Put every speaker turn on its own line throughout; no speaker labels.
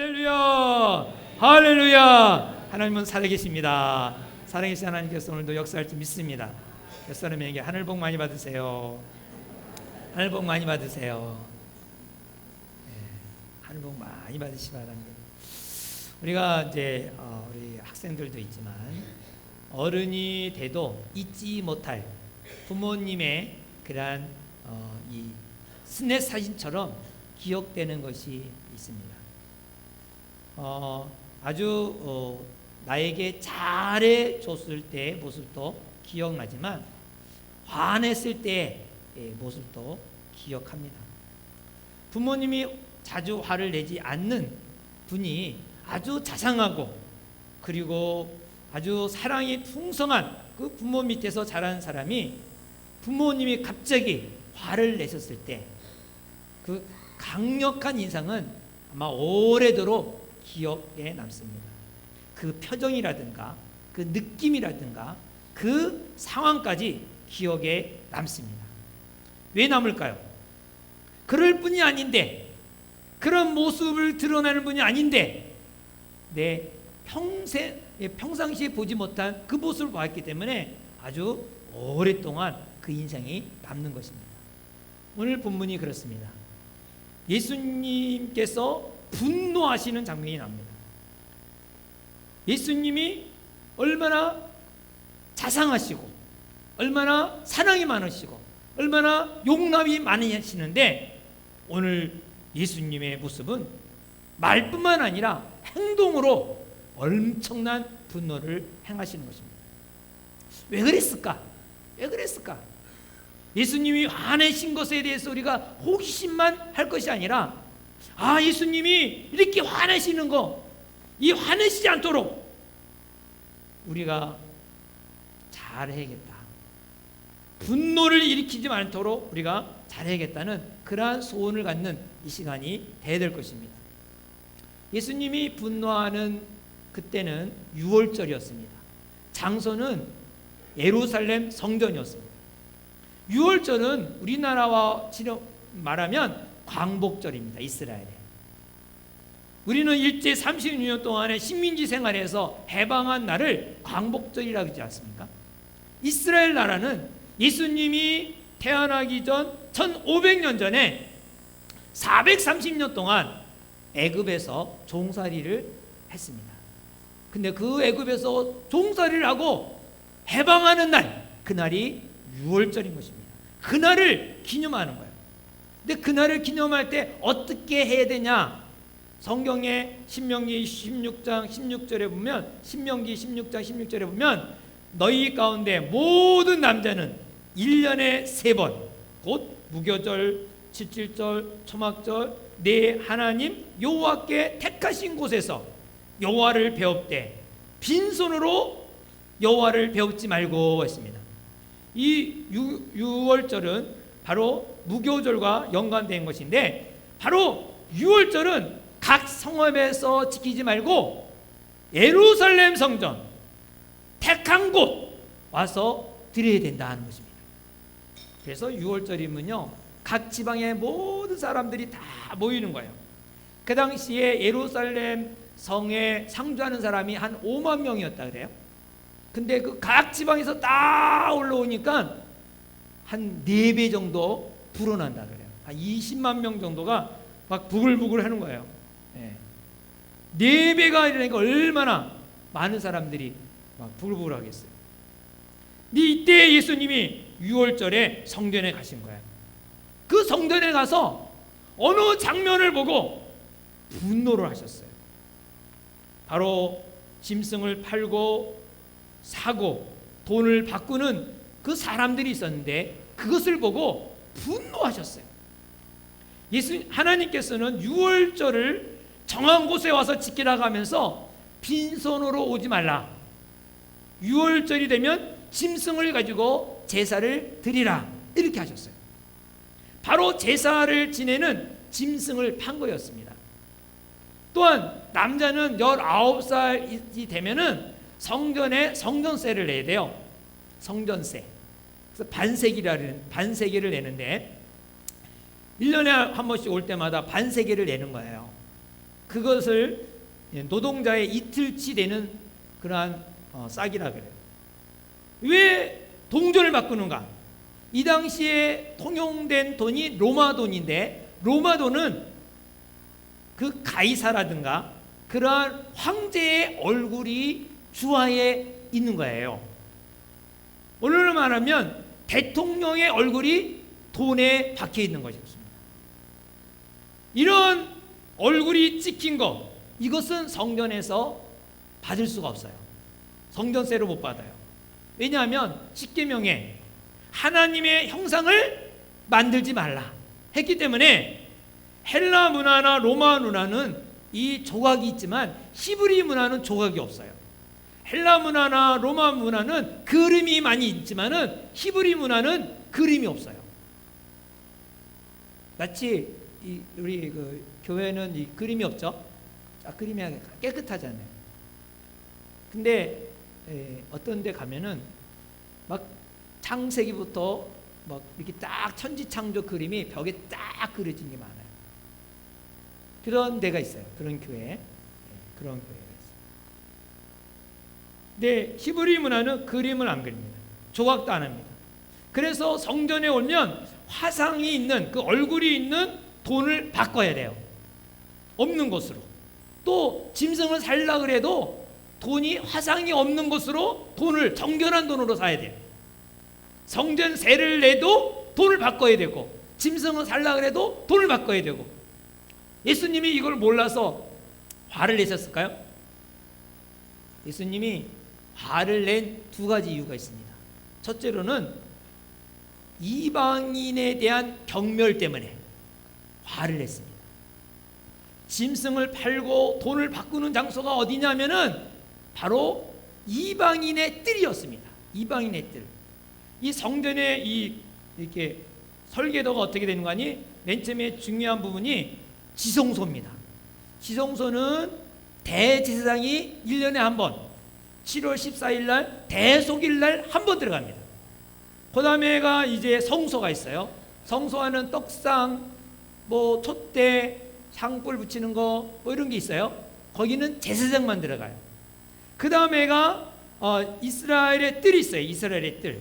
할렐루야, 할렐루야. 하나님은 살아계십니다. 살아계신 하나님께서 오늘도 역사할 줄 믿습니다. 여러분에게 하늘 복 많이 받으세요. 하늘 복 많이 받으세요. 하늘 복 많이 받으시기 바랍니다. 우리가 이제 우리 학생들도 있지만 어른이 돼도 잊지 못할 부모님의 그러한 이 스냅 사진처럼 기억되는 것이 있습니다. 아주 나에게 잘해 줬을 때의 모습도 기억나지만 화냈을 때의 모습도 기억합니다. 부모님이 자주 화를 내지 않는 분이 아주 자상하고 그리고 아주 사랑이 풍성한 그 부모 밑에서 자란 사람이 부모님이 갑자기 화를 내셨을 때 그 강력한 인상은 아마 오래도록 기억에 남습니다. 그 표정이라든가 그 느낌이라든가 그 상황까지 기억에 남습니다. 왜 남을까요? 그럴 분이 아닌데, 그런 모습을 드러내는 분이 아닌데 내 평상시에 보지 못한 그 모습을 보았기 때문에 아주 오랫동안 그 인상이 남는 것입니다. 오늘 본문이 그렇습니다. 예수님께서 분노하시는 장면이 납니다. 예수님이 얼마나 자상하시고 얼마나 사랑이 많으시고 얼마나 용납이 많으시는데 오늘 예수님의 모습은 말뿐만 아니라 행동으로 엄청난 분노를 행하시는 것입니다. 왜 그랬을까? 왜 그랬을까? 예수님이 화내신 것에 대해서 우리가 호기심만 할 것이 아니라 예수님이 이렇게 화내시는 거, 이 화내시지 않도록 우리가 잘해야겠다. 분노를 일으키지 않도록 우리가 잘해야겠다는 그러한 소원을 갖는 이 시간이 돼야 될 것입니다. 예수님이 분노하는 그때는 6월절이었습니다. 장소는 예루살렘 성전이었습니다. 6월절은 우리나라와 말하면 광복절입니다. 이스라엘에. 우리는 일제 36년 동안의 식민지 생활에서 해방한 날을 광복절이라고 하지 않습니까? 이스라엘 나라는 예수님이 태어나기 전 1500년 전에 430년 동안 애굽에서 종살이를 했습니다. 근데 그 애굽에서 종살이를 하고 해방하는 날, 그날이 6월절인 것입니다. 그날을 기념하는 거예요. 근데 그날을 기념할 때 어떻게 해야 되냐? 성경의 신명기 16장 16절에 보면, 신명기 16장 16절에 보면 너희 가운데 모든 남자는 1년에 3번 곧 무교절, 칠칠절, 초막절 내 하나님 여호와께 택하신 곳에서 여호와를 배웁되 빈손으로 여호와를 배웁지 말고 했습니다. 이 6월절은 바로 무교절과 연관된 것인데, 바로 6월절은 각 성읍에서 지키지 말고 예루살렘 성전 택한 곳 와서 드려야 된다는 것입니다. 그래서 6월절이면요 각 지방의 모든 사람들이 다 모이는 거예요. 그 당시에 예루살렘 성에 상주하는 사람이 한 5만 명이었다 그래요. 근데 그 각 지방에서 딱 올라오니까 한 4배 정도 불어난다 그래요. 한 20만 명 정도가 막 부글부글 하는 거예요. 4배가 이러니까 얼마나 많은 사람들이 막 부글부글 하겠어요. 근데 이때 예수님이 6월절에 성전에 가신 거예요. 그 성전에 가서 어느 장면을 보고 분노를 하셨어요. 바로 짐승을 팔고 사고 돈을 바꾸는 그 사람들이 있었는데 그것을 보고 분노하셨어요. 하나님께서는 6월절을 정한 곳에 와서 지키라고 하면서 빈손으로 오지 말라. 6월절이 되면 짐승을 가지고 제사를 드리라. 이렇게 하셨어요. 바로 제사를 지내는 짐승을 판 거였습니다. 또한 남자는 19살이 되면은 성전에 성전세를 내야 돼요. 성전세. 그래서 반세기를 내는데 1년에 한 번씩 올 때마다 반세기를 내는 거예요. 그것을 노동자의 이틀치 되는 그러한 싹이라 그래요. 왜 동전을 바꾸는가? 이 당시에 통용된 돈이 로마 돈인데, 로마 돈은 그 가이사라든가 그러한 황제의 얼굴이 주화에 있는 거예요. 오늘로 말하면 대통령의 얼굴이 돈에 박혀 있는 것이었습니다. 이런 얼굴이 찍힌 것, 이것은 성전에서 받을 수가 없어요. 성전세로 못 받아요. 왜냐하면 십계명에 하나님의 형상을 만들지 말라 했기 때문에, 헬라 문화나 로마 문화는 이 조각이 있지만 히브리 문화는 조각이 없어요. 헬라 문화나 로마 문화는 그림이 많이 있지만은 히브리 문화는 그림이 없어요. 마치 우리 그 교회는 이 그림이 없죠. 그림이 깨끗하잖아요. 근데 어떤 데 가면은 막 창세기부터 막 이렇게 딱 천지창조 그림이 벽에 딱 그려진 게 많아요. 그런 데가 있어요. 그런 교회, 그런 교회가 있어요. 근데 히브리 문화는 그림을 안 그립니다. 조각도 안 합니다. 그래서 성전에 오면 화상이 있는, 그 얼굴이 있는 돈을 바꿔야 돼요. 없는 것으로. 또 짐승을 살라 그래도 돈이 화상이 없는 것으로 돈을, 정결한 돈으로 사야 돼요. 성전세를 내도 돈을 바꿔야 되고, 짐승을 살라 그래도 돈을 바꿔야 되고. 예수님이 이걸 몰라서 화를 내셨을까요? 예수님이 화를 낸 두 가지 이유가 있습니다. 첫째로는 이방인에 대한 경멸 때문에 화를 냈습니다. 짐승을 팔고 돈을 바꾸는 장소가 어디냐면은 바로 이방인의 뜰이었습니다. 이방인의 뜰. 이 성전의 이렇게 설계도가 어떻게 되는 거니? 맨 처음에 중요한 부분이 지성소입니다. 지성소는 대제사장이 1년에 한 번, 7월 14일 날 대속일 날 한 번 들어갑니다. 그 다음에가 이제 성소가 있어요. 성소하는 떡상, 뭐 촛대, 향불 붙이는 거, 뭐 이런 게 있어요. 거기는 제사장만 들어가요. 그 다음에가 이스라엘의 뜰이 있어요. 이스라엘의 뜰.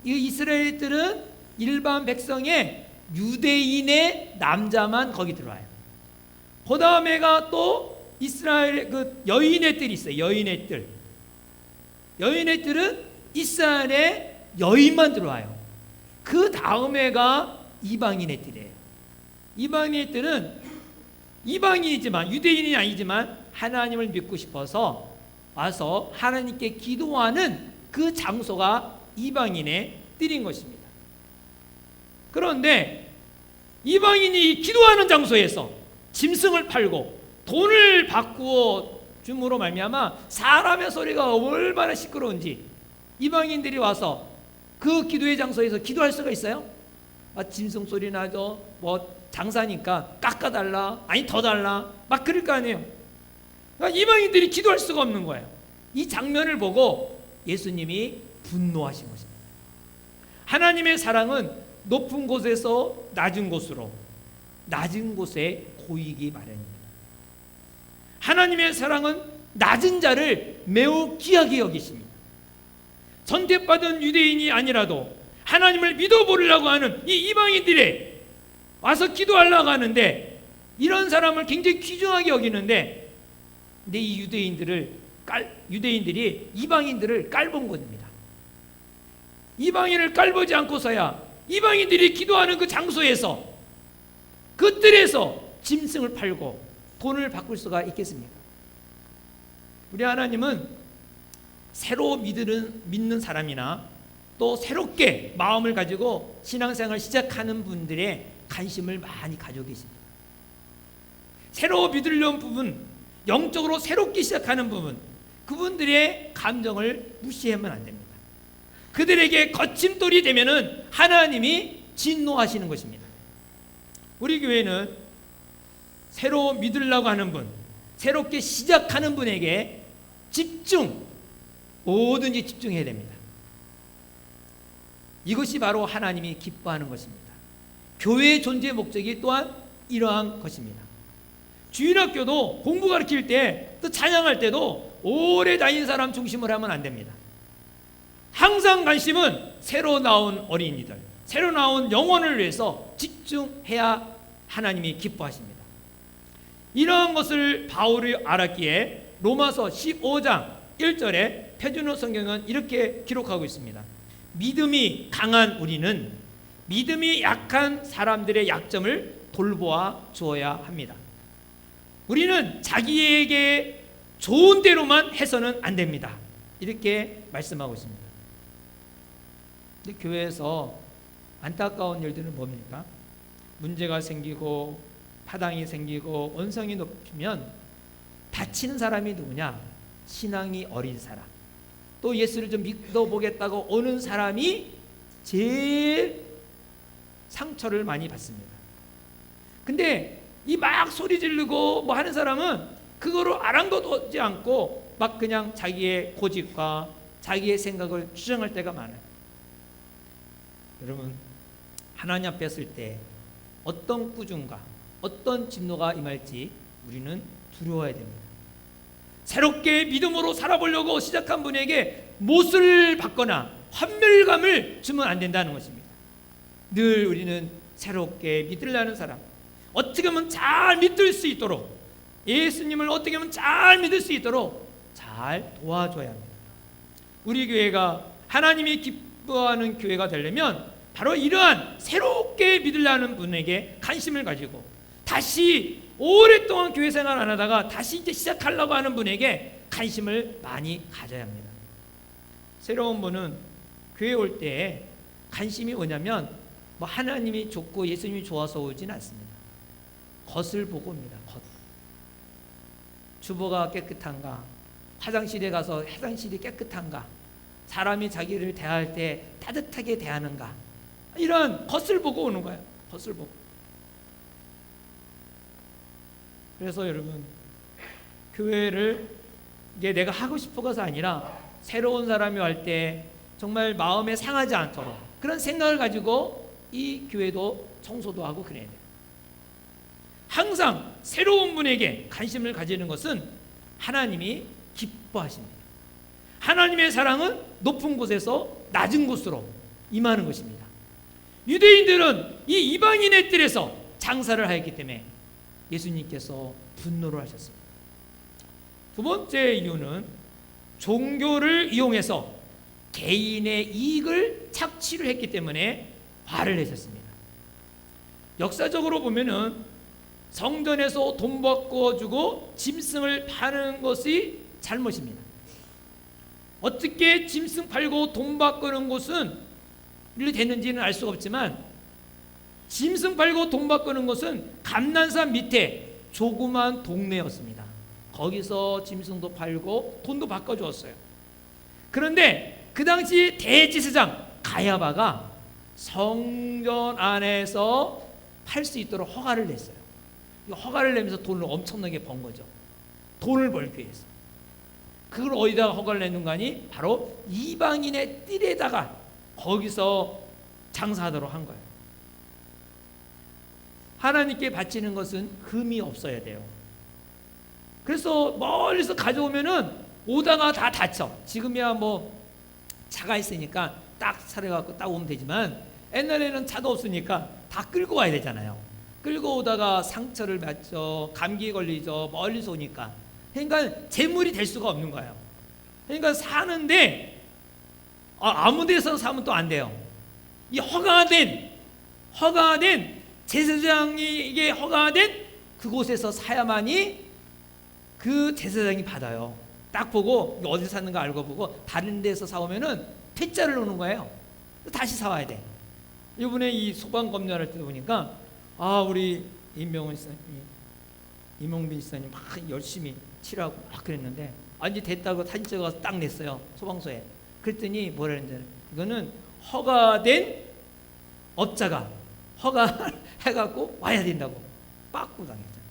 이 이스라엘의 뜰은 일반 백성의 유대인의 남자만 거기 들어와요. 그 다음에가 또 이스라엘의 그 여인의 뜰이 있어요. 여인의 뜰. 여인의 뜰은 이스라엘의 여인만 들어와요. 그 다음에가 이방인의 뜰이에요. 이방인의 뜰은 이방인이지만, 유대인이 아니지만 하나님을 믿고 싶어서 와서 하나님께 기도하는 그 장소가 이방인의 뜰인 것입니다. 그런데 이방인이 기도하는 장소에서 짐승을 팔고 돈을 바꾸어 줌으로 말미암아 사람의 소리가 얼마나 시끄러운지, 이방인들이 와서 그 기도의 장소에서 기도할 수가 있어요? 짐승 소리 나죠. 뭐 장사니까 깎아달라, 아니 더 달라, 막 그럴 거 아니에요. 그러니까 이방인들이 기도할 수가 없는 거예요. 이 장면을 보고 예수님이 분노하신 것입니다. 하나님의 사랑은 높은 곳에서 낮은 곳으로, 낮은 곳에 고이기 마련입니다. 하나님의 사랑은 낮은 자를 매우 귀하게 여기십니다. 선택받은 유대인이 아니라도 하나님을 믿어보려고 하는 이 이방인들이 와서 기도하려고 하는데, 이런 사람을 굉장히 귀중하게 여기는데, 근데 이 유대인들이 이방인들을 깔본 겁니다. 이방인을 깔보지 않고서야 이방인들이 기도하는 그 장소에서, 그 뜰에서 짐승을 팔고 돈을 바꿀 수가 있겠습니까? 우리 하나님은 새로 믿는 사람이나 또 새롭게 마음을 가지고 신앙생활을 시작하는 분들의 관심을 많이 가지고 계십니다. 새로 믿으려는 부분, 영적으로 새롭게 시작하는 부분, 그분들의 감정을 무시하면 안 됩니다. 그들에게 거침돌이 되면은 하나님이 진노하시는 것입니다. 우리 교회는 새로 믿으려고 하는 분, 새롭게 시작하는 분에게 뭐든지 집중해야 됩니다. 이것이 바로 하나님이 기뻐하는 것입니다. 교회의 존재 목적이 또한 이러한 것입니다. 주일학교도 공부 가르칠 때, 또 찬양할 때도 오래 다닌 사람 중심으로 하면 안 됩니다. 항상 관심은 새로 나온 어린이들, 새로 나온 영혼을 위해서 집중해야 하나님이 기뻐하십니다. 이러한 것을 바울이 알았기에 로마서 15장 1절에 표준어 성경은 이렇게 기록하고 있습니다. 믿음이 강한 우리는 믿음이 약한 사람들의 약점을 돌보아 주어야 합니다. 우리는 자기에게 좋은 대로만 해서는 안 됩니다. 이렇게 말씀하고 있습니다. 근데 교회에서 안타까운 일들은 뭡니까? 문제가 생기고 파당이 생기고 원성이 높으면 다치는 사람이 누구냐? 신앙이 어린 사람, 또 예수를 좀 믿어보겠다고 오는 사람이 제일 상처를 많이 받습니다. 근데 이 막 소리 지르고 뭐 하는 사람은 그거를 아랑곳하지 않고 막 그냥 자기의 고집과 자기의 생각을 주장할 때가 많아요. 여러분, 하나님 앞에 설 때 어떤 꾸중과 어떤 진노가 임할지 우리는 두려워야 됩니다. 새롭게 믿음으로 살아보려고 시작한 분에게 못을 받거나 환멸감을 주면 안 된다는 것입니다. 늘 우리는 새롭게 믿으려는 사람, 어떻게 하면 잘 믿을 수 있도록, 예수님을 어떻게 하면 잘 믿을 수 있도록 잘 도와줘야 합니다. 우리 교회가 하나님이 기뻐하는 교회가 되려면 바로 이러한 새롭게 믿으려는 분에게 관심을 가지고, 다시 오랫동안 교회 생활 안 하다가 다시 이제 시작하려고 하는 분에게 관심을 많이 가져야 합니다. 새로운 분은 교회 올 때 관심이 뭐냐면 뭐 하나님이 좋고 예수님이 좋아서 오진 않습니다. 겉을 보고 옵니다. 겉. 주보가 깨끗한가, 화장실에 가서 화장실이 깨끗한가, 사람이 자기를 대할 때 따뜻하게 대하는가, 이런 겉을 보고 오는 거예요. 겉을 보고. 그래서 여러분, 교회를 이게 내가 하고 싶어서 아니라 새로운 사람이 올 때 정말 마음에 상하지 않도록 그런 생각을 가지고 이 교회도 청소도 하고 그래야 돼요. 항상 새로운 분에게 관심을 가지는 것은 하나님이 기뻐하십니다. 하나님의 사랑은 높은 곳에서 낮은 곳으로 임하는 것입니다. 유대인들은 이 이방인의 뜰에서 장사를 하였기 때문에 예수님께서 분노를 하셨습니다. 두 번째 이유는 종교를 이용해서 개인의 이익을 착취를 했기 때문에 화를 내셨습니다. 역사적으로 보면은 성전에서 돈 바꿔주고 짐승을 파는 것이 잘못입니다. 어떻게 짐승 팔고 돈 바꾸는 곳은 일이 됐는지는 알 수가 없지만, 짐승 팔고 돈 바꾸는 것은 감난산 밑에 조그만 동네였습니다. 거기서 짐승도 팔고 돈도 바꿔주었어요. 그런데 그 당시 대제사장 가야바가 성전 안에서 팔 수 있도록 허가를 냈어요. 허가를 내면서 돈을 엄청나게 번 거죠. 돈을 벌기 위해서. 그걸 어디다가 허가를 냈는가 하니 바로 이방인의 뜰에다가 거기서 장사하도록 한 거예요. 하나님께 바치는 것은 금이 없어야 돼요. 그래서 멀리서 가져오면은 오다가 다 다쳐. 지금이야 뭐 차가 있으니까 딱 차려갖고 딱 오면 되지만, 옛날에는 차도 없으니까 다 끌고 와야 되잖아요. 끌고 오다가 상처를 받죠. 감기에 걸리죠. 멀리서 오니까. 그러니까 재물이 될 수가 없는 거예요. 그러니까 사는데 아무 데서 사면 또 안 돼요. 이 허가된 제사장에게 허가된 그곳에서 사야만이 그 제사장이 받아요. 딱 보고 어디서 샀는가 알고 보고 다른 데서 사오면은 퇴짜를 놓는 거예요. 다시 사와야 돼. 이번에 이 소방 검열할 때 보니까 우리 임명빈 지사님 막 열심히 칠하고 막 그랬는데 이제 됐다고 사진 찍어서 딱 냈어요. 소방서에. 그랬더니 뭐라 했는지, 이거는 허가된 업자가 허가해갖고 와야 된다고 빠꾸 당했잖아요.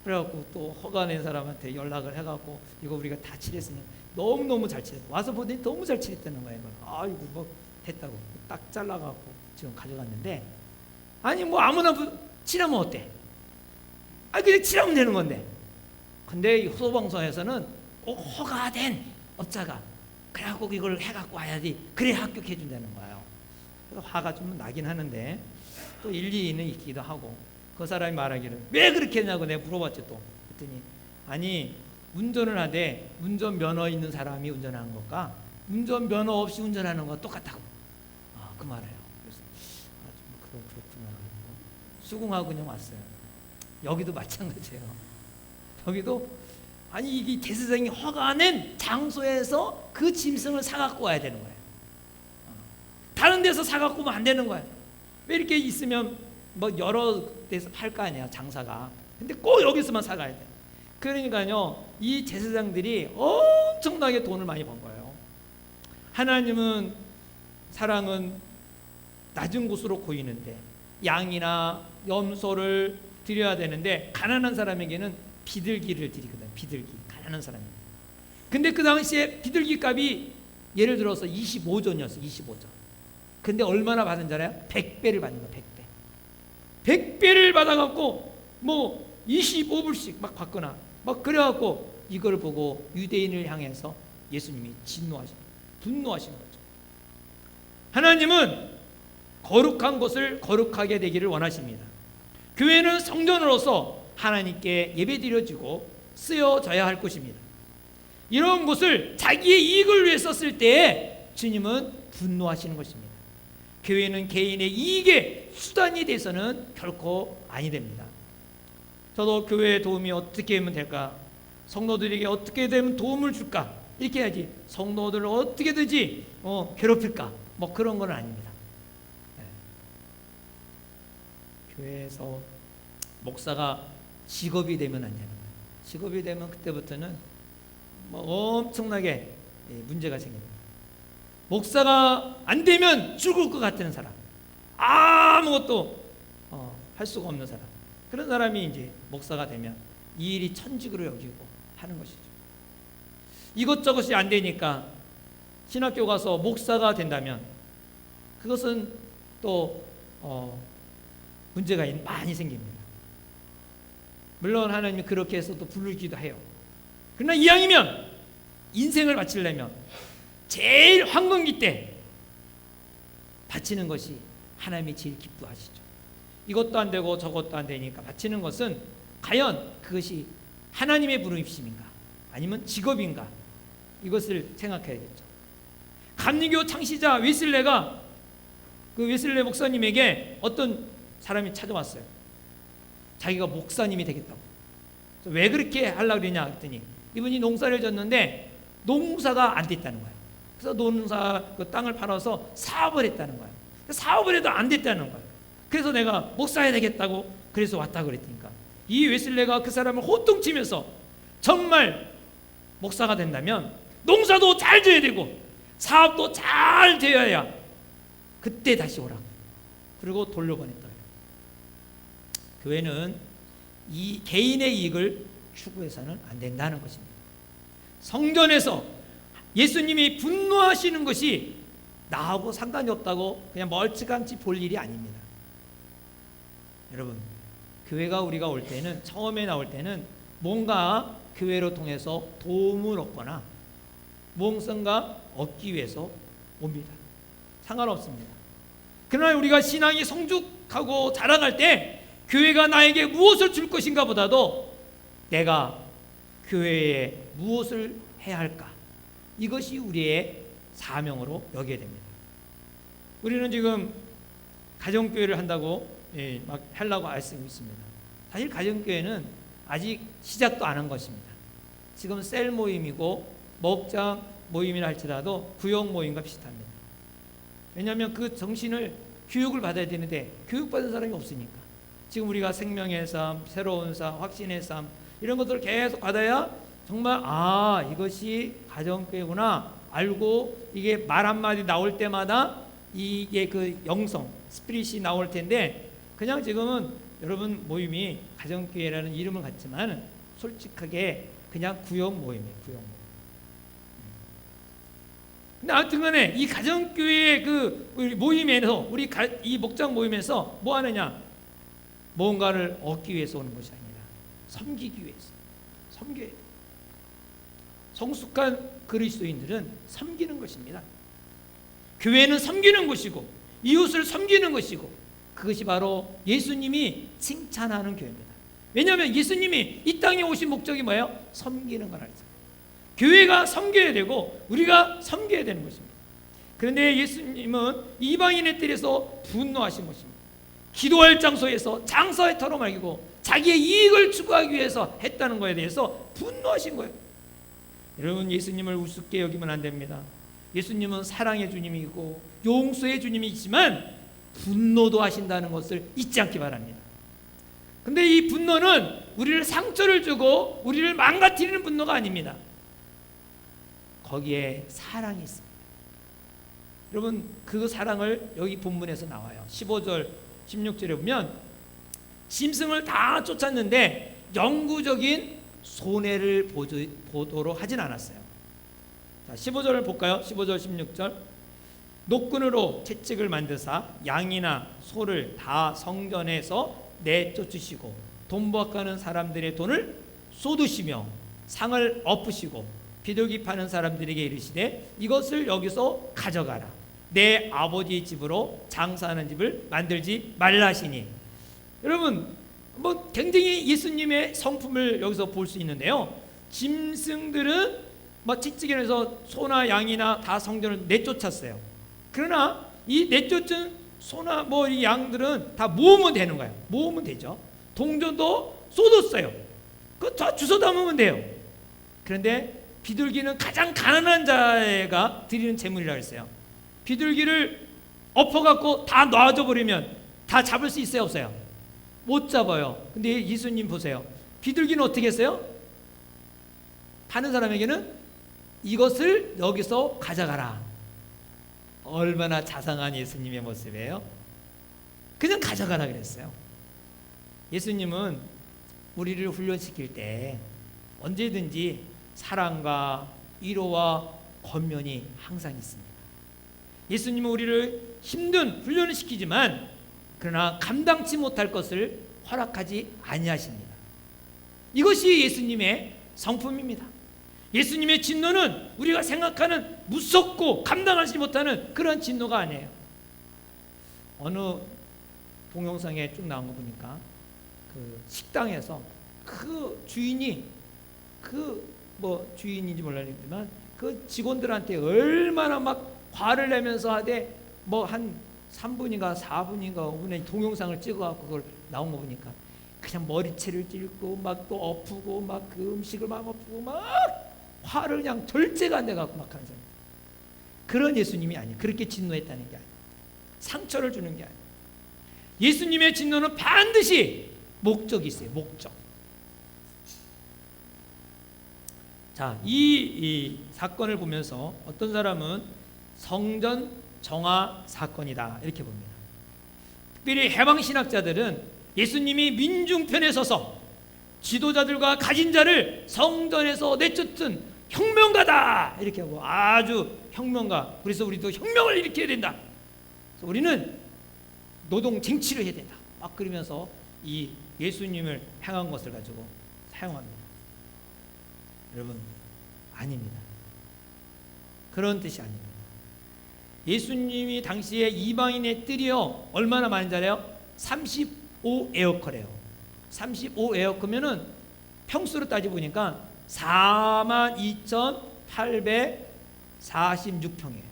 그래갖고 또 허가낸 사람한테 연락을 해갖고 이거 우리가 다 칠했으니 너무너무 잘 칠했어. 와서 보더니 너무 잘 칠했다는 거예요. 이거 뭐 됐다고 딱 잘라갖고 지금 가져갔는데, 아니 뭐 아무나 칠하면 어때? 그냥 칠하면 되는 건데. 근데 이 소방서에서는 꼭 허가된 업자가 그래갖고 이걸 해갖고 와야지, 그래야 합격해 준다는 거예요. 그래서 화가 좀 나긴 하는데 또 일리는 있기도 하고, 그 사람이 말하기를 왜 그렇게 했냐고 내가 물어봤죠. 또 그랬더니 아니, 운전을 하되 운전면허 있는 사람이 운전하는 것과 운전면허 없이 운전하는 거 똑같다고. 그 말이에요. 그래서 좀 그렇구나. 수긍하고 그냥 왔어요. 여기도 마찬가지예요. 여기도 아니, 이게 대제사장이 허가낸 장소에서 그 짐승을 사갖고 와야 되는 거예요. 다른 데서 사갖고 오면 안 되는 거예요. 왜 이렇게 있으면 뭐 여러 데서 팔 거 아니야, 장사가. 근데 꼭 여기서만 사가야 돼. 그러니까요, 이 제사장들이 엄청나게 돈을 많이 번 거예요. 하나님은 사랑은 낮은 곳으로 보이는데 양이나 염소를 드려야 되는데 가난한 사람에게는 비둘기를 드리거든. 비둘기, 가난한 사람이. 근데 그 당시에 비둘기 값이 예를 들어서 25전이었어. 25전. 근데 얼마나 받은 줄 알아요? 100배를 받는 거야. 100배. 100배를 받아갖고 뭐 25불씩 막 받거나 막 그래갖고 이걸 보고 유대인을 향해서 예수님이 분노하신 거죠. 하나님은 거룩한 것을 거룩하게 되기를 원하십니다. 교회는 성전으로서 하나님께 예배드려지고 쓰여져야 할 것입니다. 이런 것을 자기의 이익을 위해 썼을 때 주님은 분노하시는 것입니다. 교회는 개인의 이익의 수단이 돼서는 결코 아니 됩니다. 저도 교회의 도움이 어떻게 하면 될까? 성도들에게 어떻게 되면 도움을 줄까? 이렇게 해야지. 성도들을 어떻게든지 괴롭힐까? 뭐 그런 건 아닙니다. 교회에서 목사가 직업이 되면 안 되는 거예요. 직업이 되면 그때부터는 뭐 엄청나게 문제가 생깁니다. 목사가 안 되면 죽을 것 같은 사람, 아무것도 할 수가 없는 사람, 그런 사람이 이제 목사가 되면 이 일이 천직으로 여기고 하는 것이죠. 이것저것이 안 되니까 신학교 가서 목사가 된다면 그것은 또 문제가 많이 생깁니다. 물론 하나님이 그렇게 해서 또 부르기도 해요. 그러나 이왕이면 인생을 바치려면 제일 황금기 때 바치는 것이 하나님이 제일 기뻐하시죠. 이것도 안 되고 저것도 안 되니까 바치는 것은 과연 그것이 하나님의 부르심인가 아니면 직업인가, 이것을 생각해야겠죠. 감리교 창시자 웨슬레가 그 웨슬레 목사님에게 어떤 사람이 찾아왔어요. 자기가 목사님이 되겠다고. 왜 그렇게 하려고 그러냐 했더니 이분이 농사를 졌는데 농사가 안 됐다는 거예요. 그래서 농사 그 땅을 팔아서 사업을 했다는 거예요. 사업을 해도 안 됐다는 거예요. 그래서 내가 목사해야 되겠다고 그래서 왔다고 그랬으니까 이 웨슬레가 그 사람을 호통치면서 정말 목사가 된다면 농사도 잘 져야 되고 사업도 잘 되어야 그때 다시 오라고. 그리고 돌려보냈다. 교회는 이 개인의 이익을 추구해서는 안 된다는 것입니다. 성전에서 예수님이 분노하시는 것이 나하고 상관이 없다고 그냥 멀찌감치 볼 일이 아닙니다. 여러분, 교회가 우리가 올 때는, 처음에 나올 때는 뭔가 교회로 통해서 도움을 얻거나 무엇인가 얻기 위해서 옵니다. 상관없습니다. 그러나 우리가 신앙이 성숙하고 자라날 때 교회가 나에게 무엇을 줄 것인가 보다도 내가 교회에 무엇을 해야 할까, 이것이 우리의 사명으로 여겨야 됩니다. 우리는 지금 가정교회를 한다고 막 하려고 애쓰고 있습니다. 사실 가정교회는 아직 시작도 안 한 것입니다. 지금 셀 모임이고 목장 모임이라 할지라도 구역 모임과 비슷합니다. 왜냐하면 그 정신을 교육을 받아야 되는데 교육받은 사람이 없으니까. 지금 우리가 생명의 삶, 새로운 삶, 확신의 삶, 이런 것들을 계속 받아야 정말 이것이 가정교회구나 알고, 이게 말 한마디 나올 때마다 이게 그 영성, 스피릿이 나올 텐데, 그냥 지금은 여러분 모임이 가정교회라는 이름을 갖지만 솔직하게 그냥 구역 모임이에요. 구역 모임. 근데 아무튼 간에 이 가정교회의 그 우리 모임에서, 이 목장 모임에서 뭐 하느냐? 뭔가를 얻기 위해서 오는 것이 아니라 섬기기 위해서 섬겨야 돼요. 성숙한 그리스도인들은 섬기는 것입니다. 교회는 섬기는 것이고 이웃을 섬기는 것이고 그것이 바로 예수님이 칭찬하는 교회입니다. 왜냐하면 예수님이 이 땅에 오신 목적이 뭐예요? 섬기는 거라 했어요. 교회가 섬겨야 되고 우리가 섬겨야 되는 것입니다. 그런데 예수님은 이방인의 뜰에서 분노하신 것입니다. 기도할 장소에서 장사의 터로 말기고 자기의 이익을 추구하기 위해서 했다는 것에 대해서 분노하신 거예요. 여러분, 예수님을 우습게 여기면 안 됩니다. 예수님은 사랑의 주님이고 용서의 주님이지만 분노도 하신다는 것을 잊지 않기 바랍니다. 근데 이 분노는 우리를 상처를 주고 우리를 망가뜨리는 분노가 아닙니다. 거기에 사랑이 있습니다. 여러분, 그 사랑을 여기 본문에서 나와요. 15절 16절에 보면 짐승을 다 쫓았는데 영구적인 손해를 보도록 하진 않았어요. 자, 15절을 볼까요? 15절 16절. 노끈으로 채찍을 만드사 양이나 소를 다 성전에서 내쫓으시고 돈 부악하는 사람들의 돈을 쏟으시며 상을 엎으시고 비둘기 파는 사람들에게 이르시되 이것을 여기서 가져가라. 내 아버지의 집으로 장사하는 집을 만들지 말라 하시니. 여러분, 뭐 굉장히 예수님의 성품을 여기서 볼 수 있는데요. 짐승들은 뭐 채찍에서 소나 양이나 다 성전을 내쫓았어요. 그러나 이 내쫓은 소나 뭐 이 양들은 다 모으면 되는 거예요. 모으면 되죠. 동전도 쏟았어요. 그거 다 주워 담으면 돼요. 그런데 비둘기는 가장 가난한 자가 드리는 재물이라고 했어요. 비둘기를 엎어갖고 다 놔줘 버리면 다 잡을 수 있어요, 없어요? 못 잡아요. 근데 예수님 보세요. 비둘기는 어떻게 했어요? 파는 사람에게는 이것을 여기서 가져가라. 얼마나 자상한 예수님의 모습이에요. 그냥 가져가라 그랬어요. 예수님은 우리를 훈련시킬 때 언제든지 사랑과 위로와 권면이 항상 있습니다. 예수님은 우리를 힘든 훈련을 시키지만 그러나 감당치 못할 것을 허락하지 아니하십니다. 이것이 예수님의 성품입니다. 예수님의 진노는 우리가 생각하는 무섭고 감당하지 못하는 그런 진노가 아니에요. 어느 동영상에 쭉 나온 거 보니까 그 식당에서 그 주인이 주인인지 몰라지만 그 직원들한테 얼마나 막 화를 내면서 하되 뭐 한 3분인가 4분인가 5분의 동영상을 찍어갖고 그걸 나온 거 보니까 그냥 머리채를 찔고 막 또 엎고 막 그 음식을 막 엎고 막 화를 그냥 절제가 안 돼갖고 막 하는 사람. 그런 예수님이 아니에요. 그렇게 진노했다는 게 아니에요. 상처를 주는 게 아니에요. 예수님의 진노는 반드시 목적이 있어요. 목적. 자, 이 사건을 보면서 어떤 사람은 성전 정화 사건이다 이렇게 봅니다. 특별히 해방신학자들은 예수님이 민중편에 서서 지도자들과 가진 자를 성전에서 내쫓은 혁명가다 이렇게 하고 아주 혁명가. 그래서 우리도 혁명을 일으켜야 된다. 그래서 우리는 노동 쟁취를 해야 된다. 막 그러면서 이 예수님을 향한 것을 가지고 사용합니다. 여러분, 아닙니다. 그런 뜻이 아닙니다. 예수님이 당시에 이방인의 뜰이요 얼마나 많은 자래요? 35에어커래요. 35에어커면은 평수로 따져 보니까 42,846평이에요.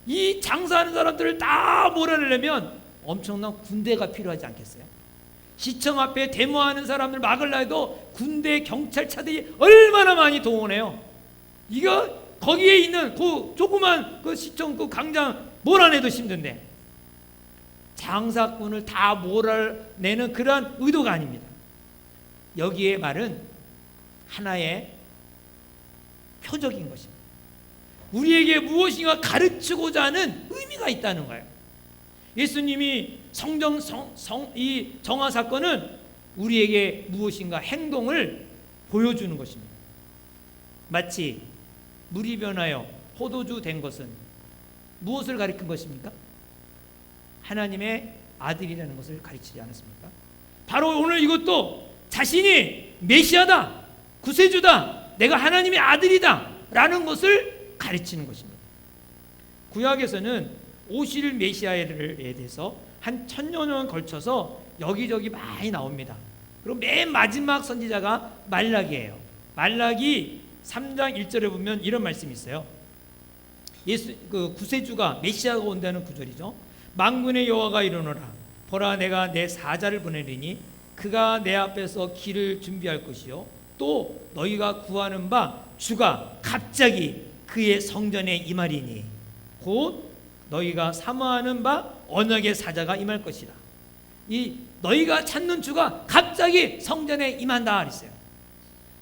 이 장사하는 사람들을 다 몰아내려면 엄청난 군대가 필요하지 않겠어요? 시청 앞에 데모하는 사람들 막으려 해도 군대 경찰차들이 얼마나 많이 동원해요. 이거 거기에 있는 그 조그만 그 시청 그 광장 몰아내도 힘든데 장사꾼을 다 몰아내는 그러한 의도가 아닙니다. 여기에 말은 하나의 표적인 것입니다. 우리에게 무엇인가 가르치고자 하는 의미가 있다는 거예요. 예수님이 이 정화 사건은 우리에게 무엇인가 행동을 보여주는 것입니다. 마치 물이 변하여 포도주 된 것은 무엇을 가리킨 것입니까? 하나님의 아들이라는 것을 가르치지 않았습니까? 바로 오늘 이것도 자신이 메시아다, 구세주다, 내가 하나님의 아들이다 라는 것을 가르치는 것입니다. 구약에서는 오실 메시아에 대해서 한 1000년을 걸쳐서 여기저기 많이 나옵니다. 그리고 맨 마지막 선지자가 말라기예요. 말라기 3장 1절에 보면 이런 말씀이 있어요. 그 구세주가 메시아가 온다는 구절이죠. 만군의 여호와가 이르노라, 보라 내가 내 사자를 보내리니 그가 내 앞에서 길을 준비할 것이요 또 너희가 구하는 바 주가 갑자기 그의 성전에 임하리니 곧 너희가 사모하는 바 언약의 사자가 임할 것이라. 이 너희가 찾는 주가 갑자기 성전에 임한다 그랬어요.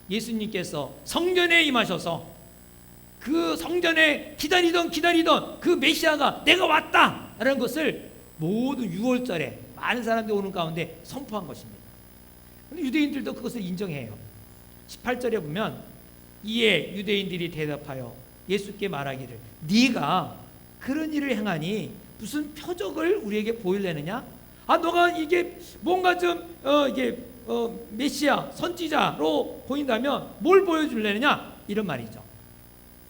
예수님께서 성전에 임하셔서 그 성전에 기다리던 그 메시아가 내가 왔다라는 것을 모든 6월절에 많은 사람들이 오는 가운데 선포한 것입니다. 유대인들도 그것을 인정해요. 18절에 보면 이에 유대인들이 대답하여 예수께 말하기를 네가 그런 일을 행하니 무슨 표적을 우리에게 보이려느냐? 너가 이게 뭔가 좀 메시아 선지자로 보인다면 뭘 보여줄려느냐? 이런 말이죠.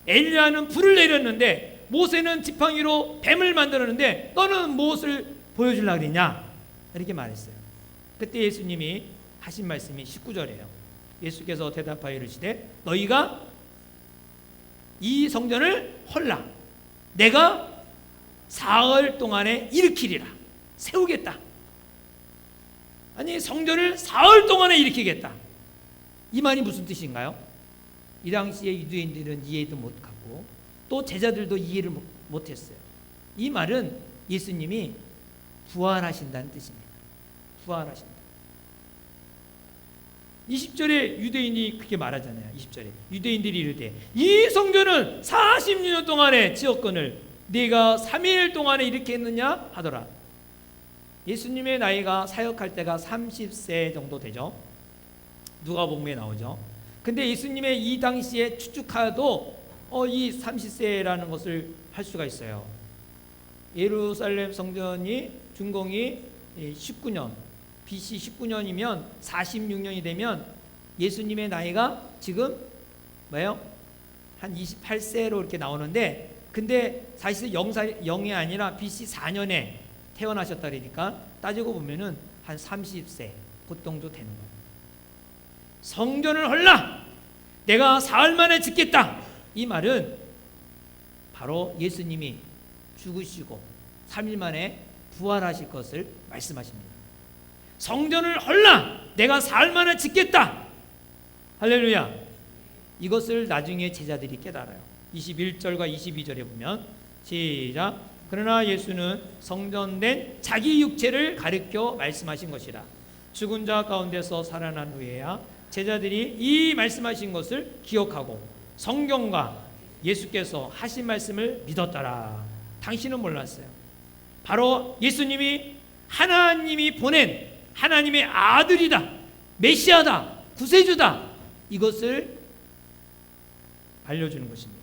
엘리야는 불을 내렸는데 모세는 지팡이로 뱀을 만들었는데 너는 무엇을 보여주려고 그러냐? 이렇게 말했어요. 그때 예수님이 하신 말씀이 19절이에요. 예수께서 대답하여 이르시되 너희가 이 성전을 헐라 내가 사흘 동안에 일으키리라. 세우겠다. 아니 성전을 사흘 동안에 일으키겠다. 이 말이 무슨 뜻인가요? 이 당시에 유대인들은 이해도 못하고 또 제자들도 이해를 못했어요. 이 말은 예수님이 부활하신다는 뜻입니다. 부활하신다. 20절에 유대인이 그렇게 말하잖아요. 20절에 유대인들이 이르되 이 성전은 40년 동안의 지었건을 네가 3일 동안에 이렇게 했느냐 하더라. 예수님의 나이가 사역할 때가 30세 정도 되죠. 누가복음에 나오죠. 근데 예수님의 이 당시에 추측하여도 이 30세라는 것을 할 수가 있어요. 예루살렘 성전이 준공이 19년 BC 19년이면 46년이 되면 예수님의 나이가 지금 뭐예요? 한 28세로 이렇게 나오는데 근데 사실 0이 아니라 BC 4년에 태어나셨다 그러니까 따지고 보면은 한 30세 그 정도 되는 거예요. 성전을 헐라 내가 사흘 만에 짓겠다. 이 말은 바로 예수님이 죽으시고 3일 만에 부활하실 것을 말씀하십니다. 성전을 헐라 내가 사흘 만에 짓겠다. 할렐루야. 이것을 나중에 제자들이 깨달아요. 21절과 22절에 보면 시작. 그러나 예수는 성전된 자기 육체를 가리켜 말씀하신 것이라. 죽은 자 가운데서 살아난 후에야 제자들이 이 말씀하신 것을 기억하고 성경과 예수께서 하신 말씀을 믿었더라. 당신은 몰랐어요. 바로 예수님이 하나님이 보낸 하나님의 아들이다, 메시아다, 구세주다, 이것을 알려주는 것입니다.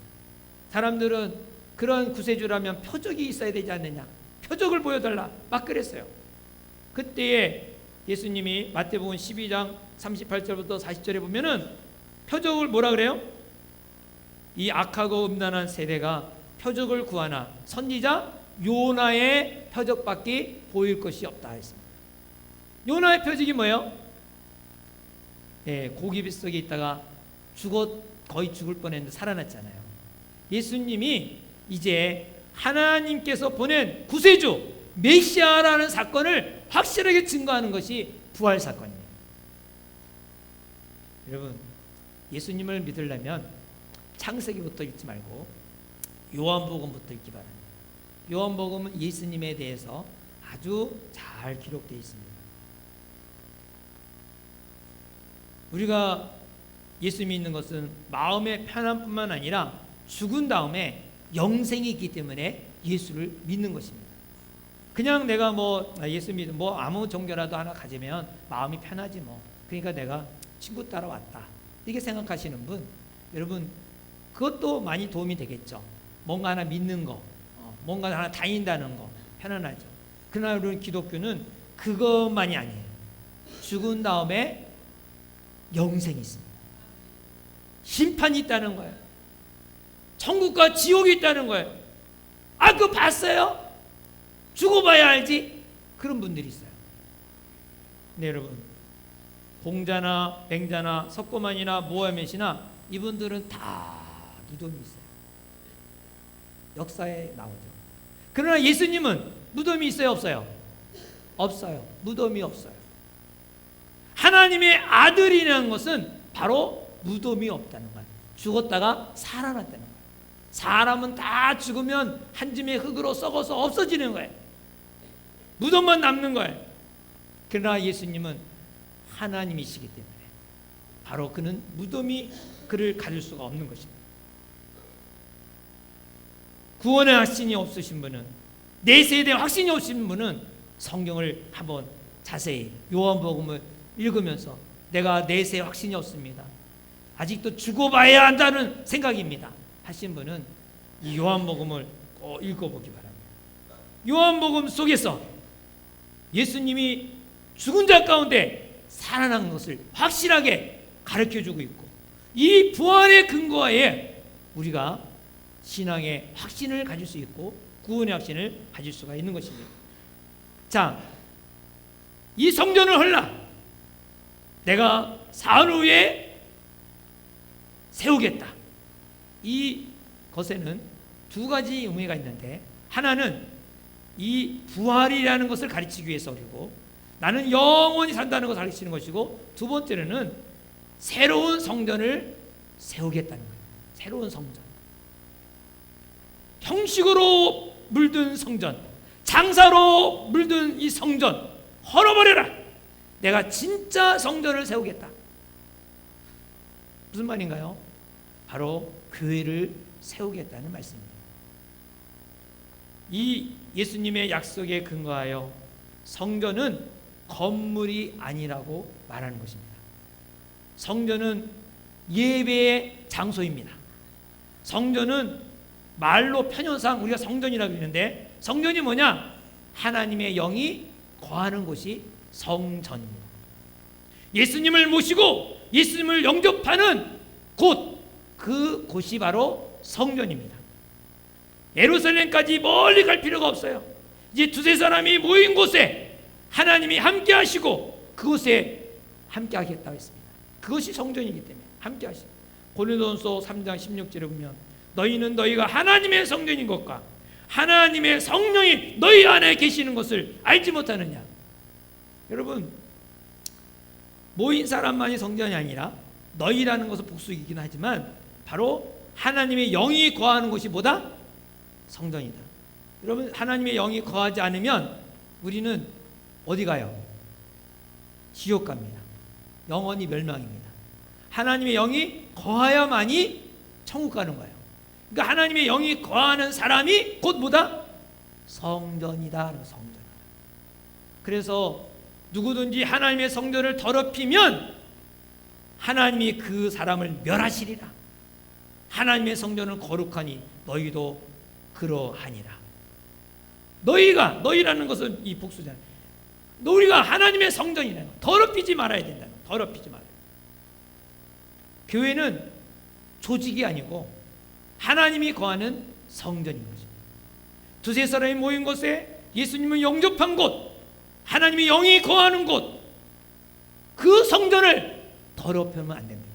사람들은 그런 구세주라면 표적이 있어야 되지 않느냐, 표적을 보여달라 막 그랬어요. 그때에 예수님이 마태복음 12장 38절부터 40절에 보면은 표적을 뭐라 그래요? 이 악하고 음란한 세대가 표적을 구하나 선지자 요나의 표적밖에 보일 것이 없다 했습니다. 요나의 표적이 뭐예요? 고기 뱃속에 있다가 거의 죽을 뻔했는데 살아났잖아요. 예수님이 이제 하나님께서 보낸 구세주 메시아라는 사건을 확실하게 증거하는 것이 부활 사건입니다. 여러분, 예수님을 믿으려면 창세기부터 읽지 말고 요한복음부터 읽기 바랍니다. 요한복음은 예수님에 대해서 아주 잘 기록되어 있습니다. 우리가 예수 믿는 것은 마음의 편안뿐만 아니라 죽은 다음에 영생이 있기 때문에 예수를 믿는 것입니다. 그냥 내가 예수 믿는 아무 종교라도 하나 가지면 마음이 편하지 그러니까 내가 친구 따라 왔다 이렇게 생각하시는 분, 여러분 그것도 많이 도움이 되겠죠. 뭔가 하나 믿는 거, 뭔가 하나 다닌다는 거 편안하죠. 그러나 우리 기독교는 그것만이 아니에요. 죽은 다음에 영생이 있습니다. 심판이 있다는 거예요. 천국과 지옥이 있다는 거예요. 아, 그거 봤어요? 죽어봐야 알지? 그런 분들이 있어요. 네, 여러분, 공자나 맹자나 석고만이나 모하멧이나 이분들은 다 무덤이 있어요. 역사에 나오죠. 그러나 예수님은 무덤이 있어요, 없어요? 없어요. 무덤이 없어요. 하나님의 아들이라는 것은 바로 무덤이 없다는 거예요. 죽었다가 살아났다는 거예요. 사람은 다 죽으면 한 줌의 흙으로 썩어서 없어지는 거예요. 무덤만 남는 거예요. 그러나 예수님은 하나님이시기 때문에 바로 그는 무덤이 그를 가릴 수가 없는 것입니다. 구원의 확신이 없으신 분은, 내세에 대한 확신이 없으신 분은 성경을 한번 자세히 요한복음을 읽으면서 내가 내세에 확신이 없습니다, 아직도 죽어봐야 한다는 생각입니다 하신 분은 이 요한복음을 꼭 읽어보기 바랍니다. 요한복음 속에서 예수님이 죽은 자 가운데 살아난 것을 확실하게 가르쳐주고 있고, 이 부활의 근거하에 우리가 신앙의 확신을 가질 수 있고 구원의 확신을 가질 수가 있는 것입니다. 자, 이 성전을 헐라 내가 사흘 후에 세우겠다. 이 것에는 두 가지 의미가 있는데, 하나는 이 부활이라는 것을 가르치기 위해서이고, 나는 영원히 산다는 것을 가르치는 것이고, 두 번째는 새로운 성전을 세우겠다는 거예요. 새로운 성전. 형식으로 물든 성전, 장사로 물든 이 성전 헐어버려라. 내가 진짜 성전을 세우겠다. 무슨 말인가요? 바로 교회를 세우겠다는 말씀입니다. 이 예수님의 약속에 근거하여 성전은 건물이 아니라고 말하는 것입니다. 성전은 예배의 장소입니다. 성전은 말로 편연상 우리가 성전이라고 그러는데, 성전이 뭐냐? 하나님의 영이 거하는 곳이 성전입니다. 예수님을 모시고 예수님을 영접하는 곳, 그 곳이 바로 성전입니다. 예루살렘까지 멀리 갈 필요가 없어요. 이제 두세 사람이 모인 곳에 하나님이 함께 하시고 그곳에 함께 하겠다고 했습니다. 그것이 성전이기 때문에 함께 하시고, 고린도전서 3장 16절에 보면 너희는 너희가 하나님의 성전인 것과 하나님의 성령이 너희 안에 계시는 것을 알지 못하느냐. 여러분, 모인 사람만이 성전이 아니라 너희라는 것은 복수이긴 하지만 바로 하나님의 영이 거하는 곳이 뭐다? 성전이다. 여러분, 하나님의 영이 거하지 않으면 우리는 어디 가요? 지옥 갑니다. 영원히 멸망입니다. 하나님의 영이 거하야만이 천국 가는 거예요. 그러니까 하나님의 영이 거하는 사람이 곧 뭐다? 성전이다. 성전. 그래서 누구든지 하나님의 성전을 더럽히면 하나님이 그 사람을 멸하시리라. 하나님의 성전은 거룩하니 너희도 그러하니라. 너희가, 너희라는 것은 이 복수잖아요. 우리가 하나님의 성전이라는 거, 더럽히지 말아야 된다는 거. 더럽히지 말아야. 교회는 조직이 아니고 하나님이 거하는 성전인 것입니다. 두세 사람이 모인 곳에 예수님을 영접한 곳, 하나님의 영이 거하는 곳, 그 성전을 더럽히면 안 됩니다.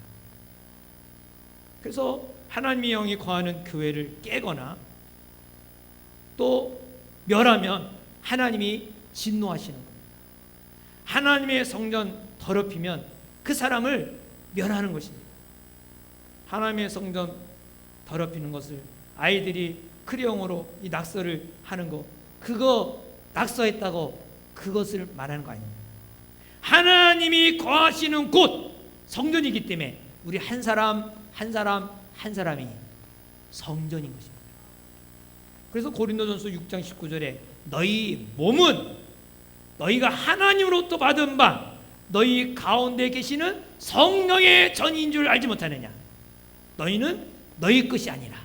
그래서 하나님의 영이 거하는 교회를 깨거나 또 멸하면 하나님이 진노하시는 겁니다. 하나님의 성전 더럽히면 그 사람을 멸하는 것입니다. 하나님의 성전 더럽히는 것을 아이들이 크레용으로 이 낙서를 하는 거, 그거 낙서했다고 그것을 말하는 거 아닙니다. 하나님이 거하시는 곳 성전이기 때문에 우리 한 사람 한 사람이 성전인 것입니다. 그래서 고린도전서 6장 19절에 너희 몸은 너희가 하나님으로부터 받은 바 너희 가운데 계시는 성령의 전인 줄 알지 못하느냐. 너희는 너희 것이 아니라.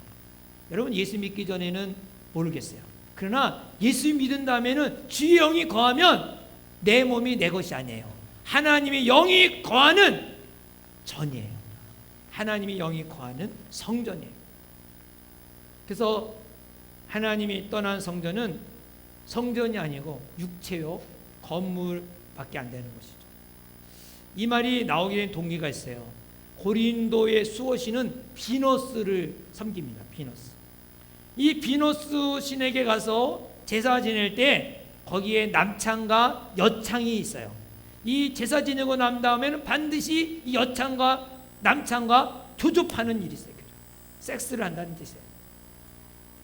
여러분, 예수 믿기 전에는 모르겠어요. 그러나 예수 믿은 다음에는 주의 영이 거하면 내 몸이 내 것이 아니에요. 하나님의 영이 거하는 전이에요. 하나님이 영이 거하는 성전이에요. 그래서 하나님이 떠난 성전은 성전이 아니고 육체요 건물밖에 안 되는 것이죠. 이 말이 나오게 된 동기가 있어요. 고린도의 수호신은 비너스를 섬깁니다. 비너스. 이 비너스 신에게 가서 제사 지낼 때 거기에 남창과 여창이 있어요. 이 제사 지내고 난 다음에는 반드시 이 여창과 남창과 교접하는 일이 있어요. 섹스를 한다는 뜻이에요.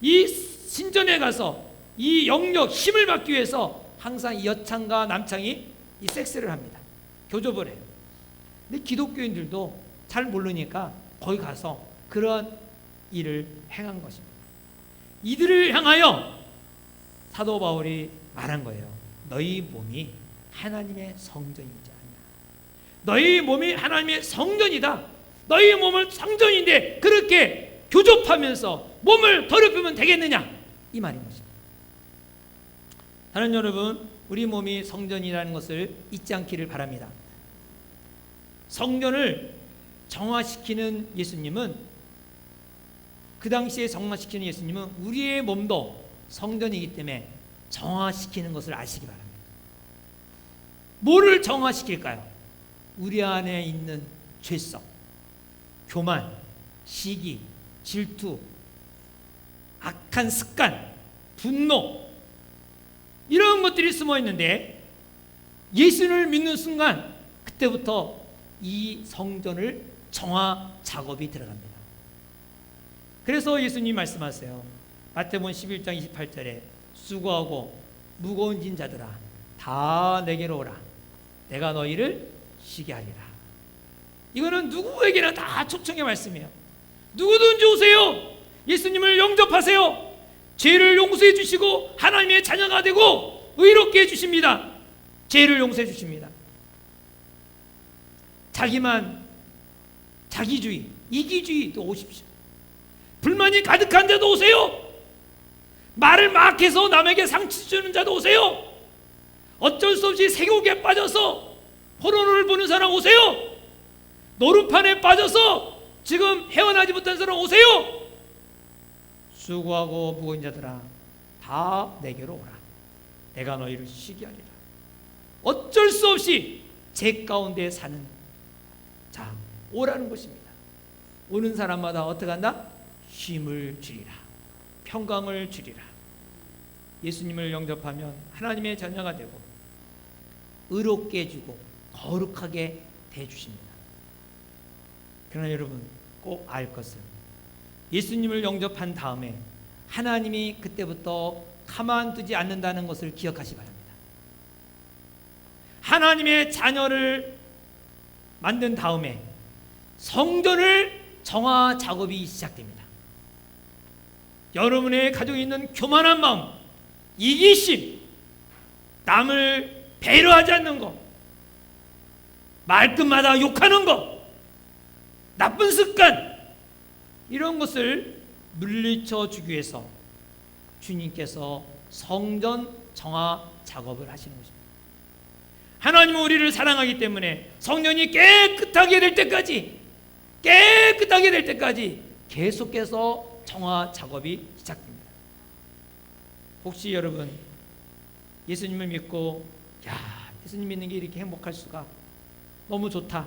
이 신전에 가서 이 영역 힘을 받기 위해서 항상 이 여창과 남창이 이 섹스를 합니다. 교접을 해요. 근데 기독교인들도 잘 모르니까 거기 가서 그런 일을 행한 것입니다. 이들을 향하여 사도 바울이 말한 거예요. 너희 몸이 하나님의 성전이지 않냐. 너희 몸이 하나님의 성전이다. 너희 몸은 성전인데 그렇게 교접하면서 몸을 더럽히면 되겠느냐, 이 말인 것입니다. 사랑하는 여러분, 우리 몸이 성전이라는 것을 잊지 않기를 바랍니다. 성전을 정화시키는 예수님은, 그 당시에 정화시키는 예수님은 우리의 몸도 성전이기 때문에 정화시키는 것을 아시기 바랍니다. 뭐를 정화시킬까요? 우리 안에 있는 죄성, 교만, 시기, 질투, 악한 습관, 분노, 이런 것들이 숨어 있는데 예수를 믿는 순간 그때부터 이 성전을 정화 작업이 들어갑니다. 그래서 예수님 말씀하세요. 마태복음 11장 28절에 수고하고 무거운 짐 자들아 다 내게로 오라. 내가 너희를 쉬게 하리라. 이거는 누구에게나 다 초청의 말씀이에요. 누구든지 오세요. 예수님을 영접하세요. 죄를 용서해 주시고 하나님의 자녀가 되고 의롭게 해주십니다. 죄를 용서해 주십니다. 자기만, 자기주의, 이기주의도 오십시오. 불만이 가득한 자도 오세요. 말을 막 해서 남에게 상처 주는 자도 오세요. 어쩔 수 없이 세욕에 빠져서 포르노를 보는 사람 오세요. 노름판에 빠져서 지금 헤어나지 못한 사람 오세요. 수고하고 무거운 자들아 다 내게로 오라. 내가 너희를 쉬게 하리라. 어쩔 수 없이 죄 가운데 사는 자 오라는 것입니다. 오는 사람마다 어떻게 한다? 쉼을 주리라. 평강을 주리라. 예수님을 영접하면 하나님의 자녀가 되고 의롭게 해주고 거룩하게 대주십니다. 그러나 여러분 꼭 알 것은 예수님을 영접한 다음에 하나님이 그때부터 가만두지 않는다는 것을 기억하시 바랍니다. 하나님의 자녀를 만든 다음에 성전을 정화 작업이 시작됩니다. 여러분의 가족에 있는 교만한 마음, 이기심, 남을 배려하지 않는 것, 말끝마다 욕하는 것, 나쁜 습관, 이런 것을 물리쳐 주기 위해서 주님께서 성전 정화 작업을 하시는 것입니다. 하나님은 우리를 사랑하기 때문에 성전이 깨끗하게 될 때까지 계속해서 정화 작업이 시작됩니다. 혹시 여러분 예수님을 믿고 예수님 믿는 게 이렇게 행복할 수가, 너무 좋다,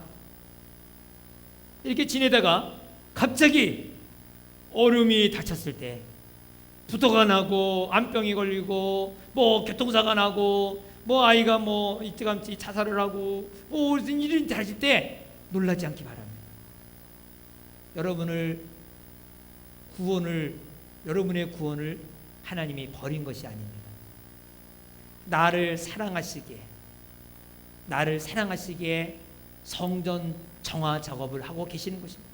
이렇게 지내다가 갑자기 어려움이 닥쳤을 때 부도가 나고 암병이 걸리고 뭐 교통사가 나고 뭐 아이가 뭐 일찌감치 자살을 하고 뭐 무슨 일이 닥칠 때 놀라지 않기 바랍니다. 여러분의 구원을 하나님이 버린 것이 아닙니다. 나를 사랑하시기에 성전 정화 작업을 하고 계시는 것입니다.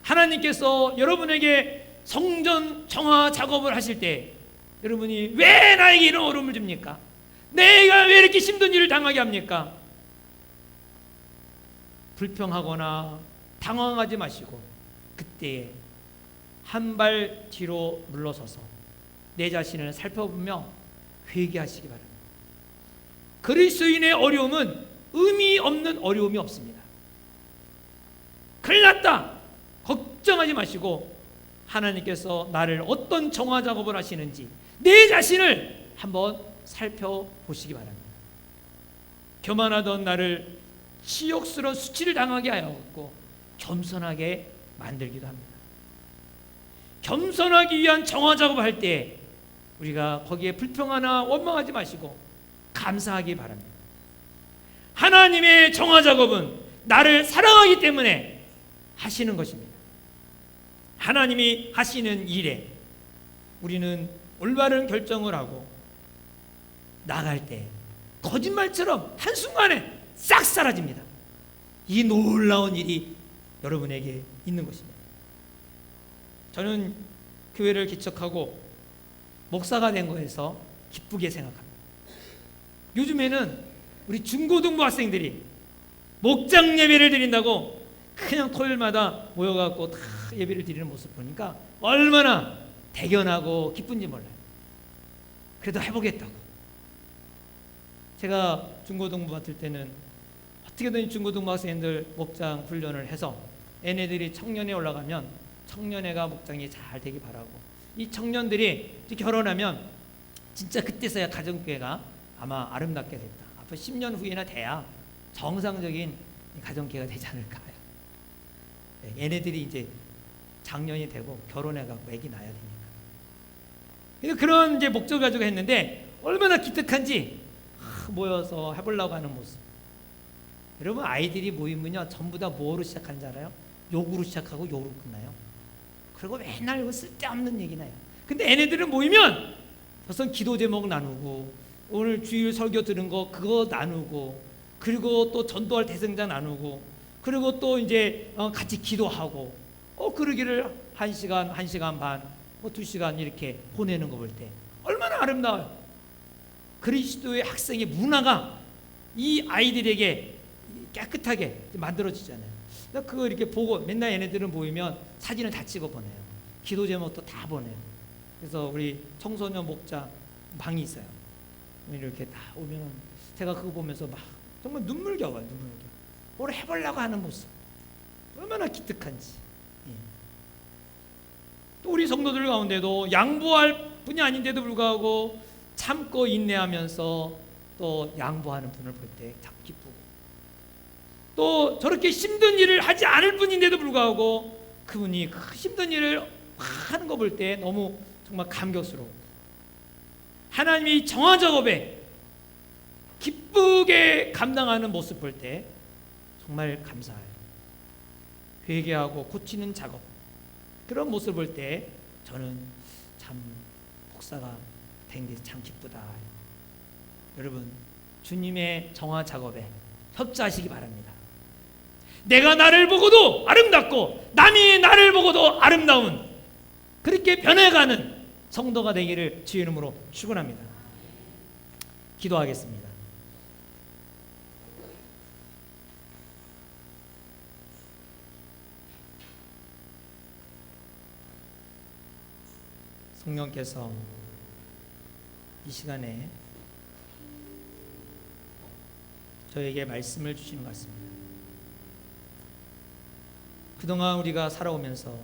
하나님께서 여러분에게 성전 정화 작업을 하실 때 여러분이 왜 나에게 이런 어려움을 줍니까? 내가 왜 이렇게 힘든 일을 당하게 합니까? 불평하거나 당황하지 마시고 그때에 한 발 뒤로 물러서서 내 자신을 살펴보며 회개하시기 바랍니다. 그리스도인의 어려움은 의미 없는 어려움이 없습니다. 큰일 났다 걱정하지 마시고 하나님께서 나를 어떤 정화 작업을 하시는지 내 자신을 한번 살펴보시기 바랍니다. 교만하던 나를 치욕스러운 수치를 당하게 하였고 겸손하게 만들기도 합니다. 겸손하기 위한 정화 작업을 할 때 우리가 거기에 불평하나 원망하지 마시고 감사하기 바랍니다. 하나님의 정화 작업은 나를 사랑하기 때문에 하시는 것입니다. 하나님이 하시는 일에 우리는 올바른 결정을 하고 나갈 때 거짓말처럼 한순간에 싹 사라집니다. 이 놀라운 일이 여러분에게 있는 것입니다. 저는 교회를 개척하고 목사가 된 거에서 기쁘게 생각합니다. 요즘에는 우리 중고등부 학생들이 목장 예배를 드린다고 그냥 토요일마다 모여갖고 다 예배를 드리는 모습 보니까 얼마나 대견하고 기쁜지 몰라요. 그래도 해보겠다고. 제가 중고등부 맡을 때는 어떻게든 중고등부 학생들 목장 훈련을 해서 얘네들이 청년에 올라가면 청년회가 목장이 잘 되기 바라고, 이 청년들이 결혼하면 진짜 그때서야 가정교회가 아마 아름답게 됐다. 앞으로 10년 후에나 돼야 정상적인 가정교회가 되지 않을까요? 얘네들이 이제 장년이 되고 결혼해갖고 애기 낳아야 되니까. 그런 이제 목적을 가지고 했는데 얼마나 기특한지 모여서 해보려고 하는 모습. 여러분, 아이들이 모이면요 전부 다 뭐로 시작하는지 알아요? 욕으로 시작하고 욕으로 끝나요. 그리고 맨날 쓸데없는 얘기나 해요. 근데 얘네들은 모이면 우선 기도 제목 나누고, 오늘 주일 설교 들은 거 그거 나누고, 그리고 또 전도할 대성자 나누고, 그리고 또 이제 같이 기도하고, 그러기를 1시간, 1시간 반, 2시간 이렇게 보내는 거 볼 때 얼마나 아름다워요. 그리스도의 학생의 문화가 이 아이들에게 깨끗하게 만들어지잖아요. 그거 이렇게 보고 맨날 얘네들은 모이면 사진을 다 찍어 보내요. 기도 제목도 다 보내요. 그래서 우리 청소년 목자 방이 있어요. 이렇게 다 오면 제가 그거 보면서 막 정말 눈물겨워요. 눈물겨. 뭘 해보려고 하는 모습 얼마나 기특한지. 또 우리 성도들 가운데도 양보할 분이 아닌데도 불구하고 참고 인내하면서 또 양보하는 분을 볼 때 참 기쁘고, 또 저렇게 힘든 일을 하지 않을 분인데도 불구하고 그분이 그 힘든 일을 하는 거 볼 때 너무 정말 감격스러워. 하나님이 정화 작업에 기쁘게 감당하는 모습 볼 때 정말 감사해요. 회개하고 고치는 작업, 그런 모습 볼 때 저는 참 목사가 된 게 참 기쁘다. 여러분, 주님의 정화 작업에 협조하시기 바랍니다. 내가 나를 보고도 아름답고 남이 나를 보고도 아름다운, 그렇게 변해가는 성도가 되기를 주의 이름으로 축원합니다. 기도하겠습니다. 성령께서 이 시간에 저에게 말씀을 주시는 것 같습니다. 그동안 우리가 살아오면서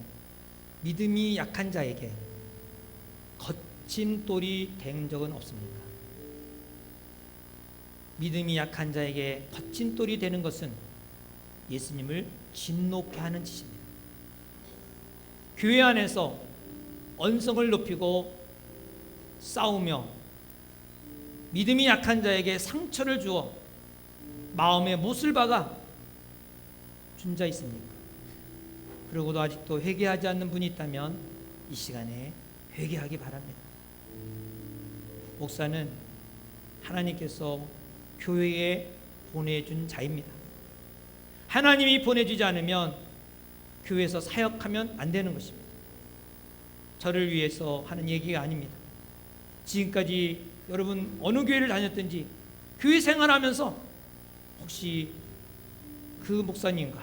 믿음이 약한 자에게 거친 돌이 된 적은 없습니까? 믿음이 약한 자에게 거친 돌이 되는 것은 예수님을 진노케 하는 짓입니다. 교회 안에서 언성을 높이고 싸우며 믿음이 약한 자에게 상처를 주어 마음에 못을 박아 준 자 있습니까? 그러고도 아직도 회개하지 않는 분이 있다면 이 시간에 회개하기 바랍니다. 목사는 하나님께서 교회에 보내준 자입니다. 하나님이 보내주지 않으면 교회에서 사역하면 안 되는 것입니다. 저를 위해서 하는 얘기가 아닙니다. 지금까지 여러분 어느 교회를 다녔든지 교회 생활하면서 혹시 그 목사님과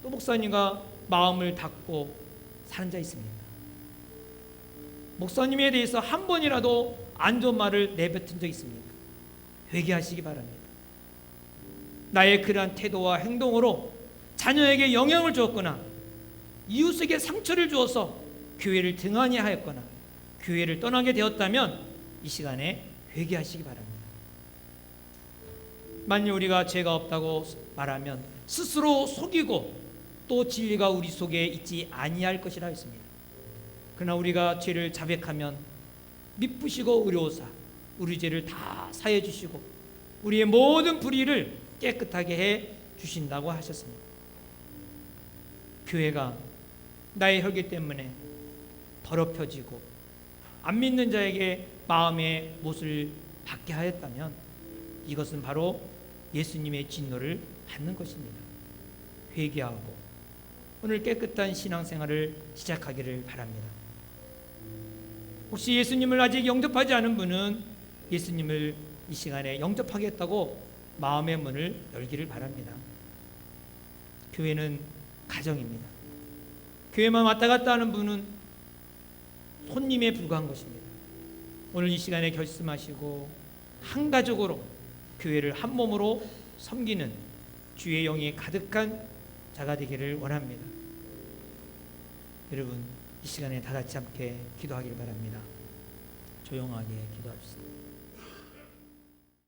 또 목사님과 마음을 닫고 사는 자 있습니까? 목사님에 대해서 한 번이라도 안 좋은 말을 내뱉은 적 있습니까? 회개하시기 바랍니다. 나의 그러한 태도와 행동으로 자녀에게 영향을 주었거나 이웃에게 상처를 주어서 교회를 등한히 하였거나 교회를 떠나게 되었다면 이 시간에 회개하시기 바랍니다. 만일 우리가 죄가 없다고 말하면 스스로 속이고 또 진리가 우리 속에 있지 아니할 것이라 했습니다. 그러나 우리가 죄를 자백하면 미쁘시고 의로우사 우리 죄를 다 사해 주시고 우리의 모든 불의를 깨끗하게 해 주신다고 하셨습니다. 교회가 나의 혈기 때문에 더럽혀지고 안 믿는 자에게 마음의 못을 받게 하였다면 이것은 바로 예수님의 진노를 받는 것입니다. 회개하고 오늘 깨끗한 신앙생활을 시작하기를 바랍니다. 혹시 예수님을 아직 영접하지 않은 분은 예수님을 이 시간에 영접하겠다고 마음의 문을 열기를 바랍니다. 교회는 가정입니다. 교회만 왔다 갔다 하는 분은 손님에 불과한 것입니다. 오늘 이 시간에 결심하시고 한 가족으로 교회를 한 몸으로 섬기는 주의 영이 가득한 자가 되기를 원합니다. 여러분 이 시간에 다 같이 함께 기도하기를 바랍니다. 조용하게 기도합시다.